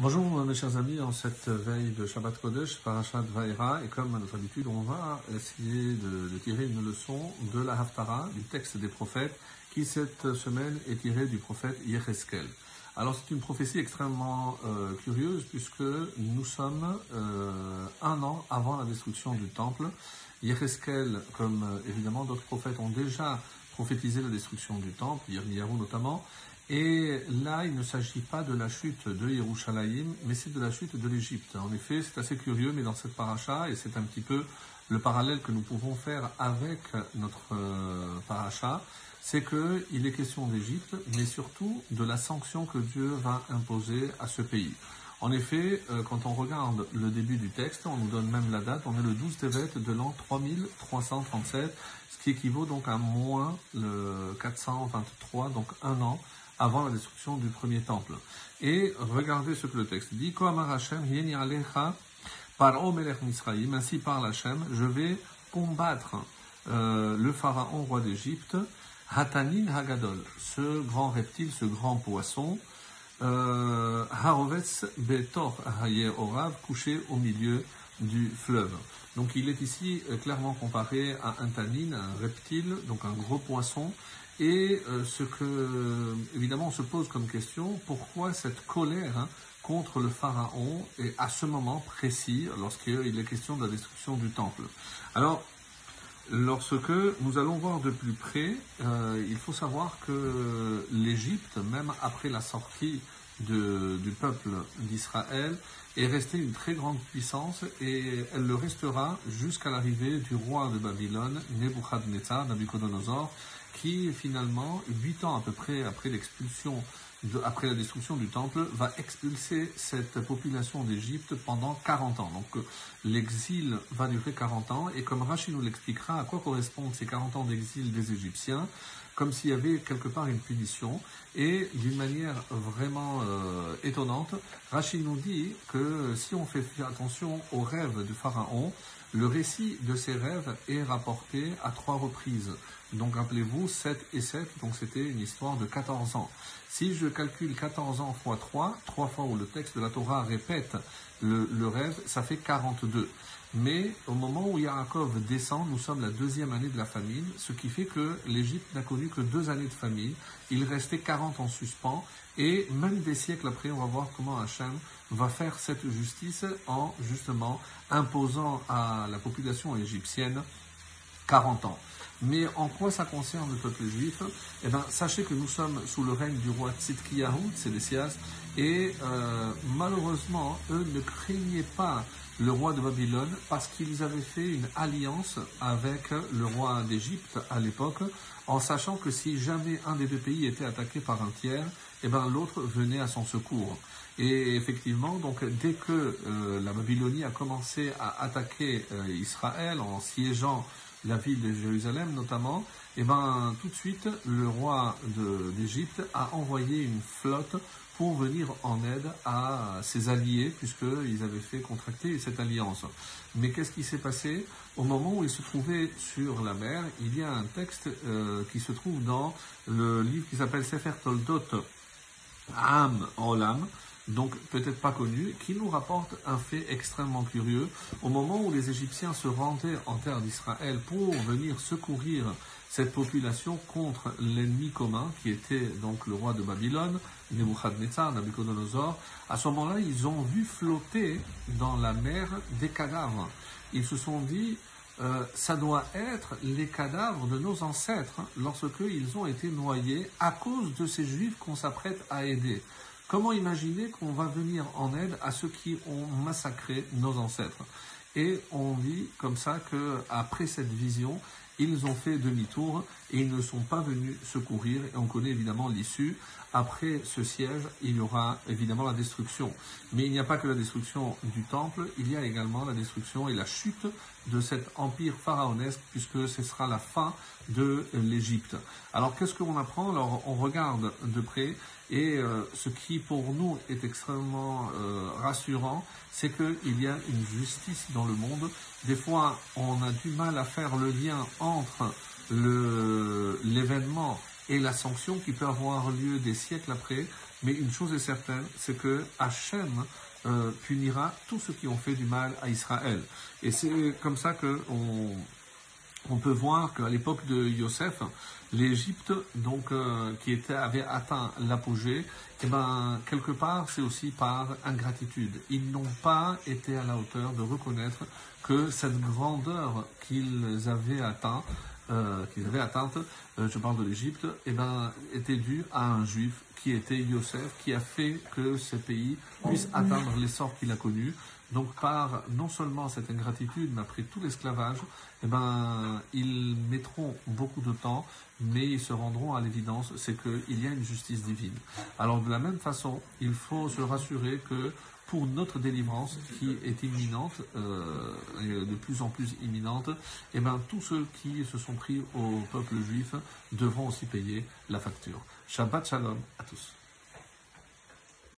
Bonjour mes chers amis, en cette veille de Shabbat Kodesh, Parashat Vaera, et comme à notre habitude, on va essayer de tirer une leçon de la Haftara, du texte des prophètes, qui cette semaine est tiré du prophète Yecheskel. Alors c'est une prophétie extrêmement curieuse, puisque nous sommes un an avant la destruction du temple. Yecheskel, comme évidemment d'autres prophètes, ont déjà prophétisé la destruction du temple, Yirmiyahu notamment. Et là, il ne s'agit pas de la chute de Yerushalayim, mais c'est de la chute de l'Égypte. En effet, c'est assez curieux, mais dans cette paracha, et c'est un petit peu le parallèle que nous pouvons faire avec notre paracha, c'est qu'il est question d'Égypte, mais surtout de la sanction que Dieu va imposer à ce pays. En effet, quand on regarde le début du texte, on nous donne même la date, on est le 12 Tevet de l'an 3337, ce qui équivaut donc à moins le 423, donc un an, avant la destruction du premier temple. Et regardez ce que le texte dit. Kohamar Hashem, Yeni Alecha, Paro Melech Misraïm, ainsi parle Hashem, je vais combattre le pharaon roi d'Égypte, Hatanin Hagadol, ce grand reptile, ce grand poisson, Harovetz Betor Haye Orav, couché au milieu du fleuve. Donc il est ici clairement comparé à un tanin, un reptile, donc un gros poisson. Et ce que, évidemment, on se pose comme question, pourquoi cette colère contre le pharaon et à ce moment précis, lorsqu'il est question de la destruction du temple. Alors, lorsque nous allons voir de plus près, il faut savoir que l'Égypte, même après la sortie du peuple d'Israël, est restée une très grande puissance et elle le restera jusqu'à l'arrivée du roi de Babylone, Nebuchadnezzar, Nabuchodonosor, qui finalement, 8 ans à peu près après l'expulsion, après la destruction du temple, va expulser cette population d'Égypte pendant 40 ans. Donc l'exil va durer 40 ans, et comme Rachid nous l'expliquera, à quoi correspondent ces 40 ans d'exil des Égyptiens, comme s'il y avait quelque part une punition, et d'une manière vraiment étonnante, Rachid nous dit que si on fait attention aux rêves du pharaon, le récit de ces rêves est rapporté à 3 reprises. Donc rappelez-vous, 7 et 7, donc c'était une histoire de 14 ans. Si je calcule 14 ans fois 3 fois où le texte de la Torah répète le rêve, ça fait 42. Mais au moment où Yaakov descend, nous sommes la 2e année de la famine, ce qui fait que l'Égypte n'a connu que 2 années de famine. Il restait 40 en suspens, et même des siècles après, on va voir comment Hachem va faire cette justice en justement imposant à la population égyptienne 40 ans. Mais en quoi ça concerne le peuple juif? Eh bien, sachez que nous sommes sous le règne du roi Tzidkiyahu, Sédécias, et malheureusement, eux ne craignaient pas le roi de Babylone parce qu'ils avaient fait une alliance avec le roi d'Égypte à l'époque, en sachant que si jamais un des 2 pays était attaqué par un tiers, eh bien l'autre venait à son secours. Et effectivement, donc dès que la Babylonie a commencé à attaquer Israël en siégeant la ville de Jérusalem notamment, et ben tout de suite le roi d'Égypte a envoyé une flotte pour venir en aide à ses alliés, puisqu'ils avaient fait contracter cette alliance. Mais qu'est-ce qui s'est passé? Au moment où ils se trouvaient sur la mer, il y a un texte qui se trouve dans le livre qui s'appelle Sefer Toldot Am Olam, donc peut-être pas connu, qui nous rapporte un fait extrêmement curieux. Au moment où les Égyptiens se rendaient en terre d'Israël pour venir secourir cette population contre l'ennemi commun, qui était donc le roi de Babylone, Nebuchadnezzar, Nabuchodonosor, à ce moment-là, ils ont vu flotter dans la mer des cadavres. Ils se sont dit, ça doit être les cadavres de nos ancêtres lorsqu'ils ont été noyés à cause de ces Juifs qu'on s'apprête à aider. Comment imaginer qu'on va venir en aide à ceux qui ont massacré nos ancêtres? Et on dit comme ça qu'après cette vision, ils ont fait demi-tour et ils ne sont pas venus secourir. Et on connaît évidemment l'issue. Après ce siège, il y aura évidemment la destruction. Mais il n'y a pas que la destruction du temple, il y a également la destruction et la chute de cet empire pharaonesque, puisque ce sera la fin de l'Égypte. Alors qu'est-ce qu'on apprend? Alors on regarde de près, et ce qui pour nous est extrêmement rassurant, c'est qu'il y a une justice dans le monde. Des fois, on a du mal à faire le lien entre l'événement et la sanction qui peut avoir lieu des siècles après, Mais une chose est certaine, c'est que Hachem punira tous ceux qui ont fait du mal à Israël. Et c'est comme ça que on peut voir qu'à l'époque de Yosef, l'Égypte, donc avait atteint l'apogée, et ben quelque part c'est aussi par ingratitude. Ils n'ont pas été à la hauteur de reconnaître que cette grandeur qu'ils avaient atteinte, je parle de l'Égypte, et ben était due à un Juif qui était Yosef, qui a fait que ce pays puisse atteindre l'essor qu'il a connu. Donc par non seulement cette ingratitude, mais après tout l'esclavage, eh ben, ils mettront beaucoup de temps, mais ils se rendront à l'évidence, c'est qu'il y a une justice divine. Alors de la même façon, il faut se rassurer que pour notre délivrance, qui est imminente, de plus en plus imminente, eh ben, tous ceux qui se sont pris au peuple juif devront aussi payer la facture. Shabbat Shalom à tous.